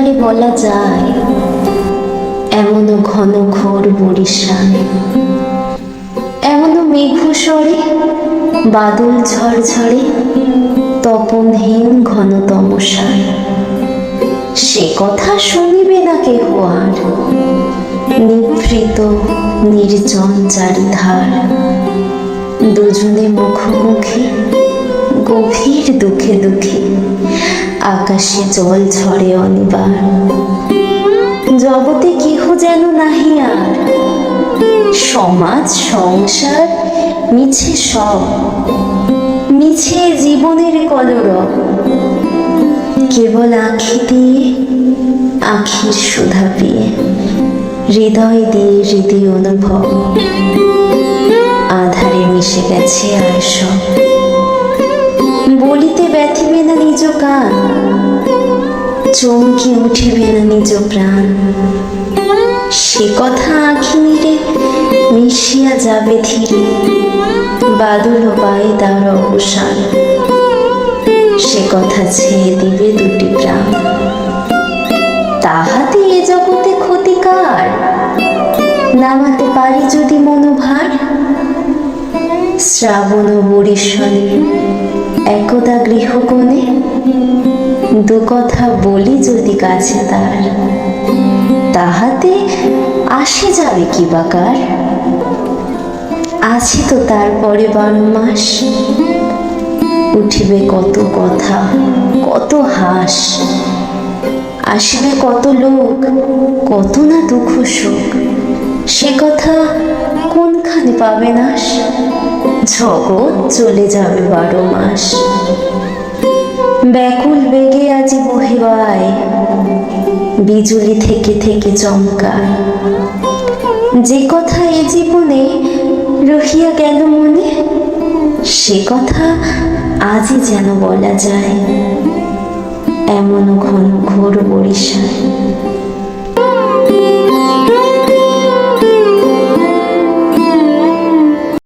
তারে বলা যায়, এমনও ঘন ঘোর বরিশাল, এমনও মেঘস্বরে বাদল ঝরঝরে, তপনহীন ঘন তমসায়। সে কথা শুনিবে না কেহ আর, নিভৃত নির্জন চারিধার, দুজনে মুখোমুখি গভীর দুঃখে দুঃখে, আকাশে জল ঝরে অনিবার। জগতে কেহ যেন নাহি আর, সমাজ সংসার মিছে সব, মিছে জীবনের কলরব। কেবল আঁখি দিয়ে আঁখির সুধা পেয়ে, হৃদয় দিয়ে হৃদয় অনুভব, আধারে মিশে গেছে আর সব। বলিতে ব্যথিবে না নিজ কান, চমকে উঠিবে না নিজ প্রাণ। সে কথা আঁখি নীড়ে মিশিয়া যাবে ধীরে, বাদল পায়ে তার অবসান। সে কথা ছেয়ে দিবে দুটি প্রাণ, তাহাতে এ জগতে ক্ষতিকার। নামাতে পারি যদি মনোভার, শ্রাবণ বরিশালে একদা গৃহকোণে, দু কথা বলি যদি কাছে তার, তাহাতে আসে যাবে কি বাকার। আছে তো তারপরে 12 মাস, উঠিবে কত কথা কত হাস, আসিবে কত লোক কত না দুঃখ সুখ। সে কথা কোনখানে পাবে নাশ, জগৎ চলে যাবে 12 মাস। ব্যাকুল বেগে আজি বহিবায়, বিজুলি থেকে থেকে চমকায়। যে কথা এ জীবনে রহিয়া গেল মনে, সে কথা আজই যেন বলা যায়, এমনও ঘন ঘোর বরিশাল।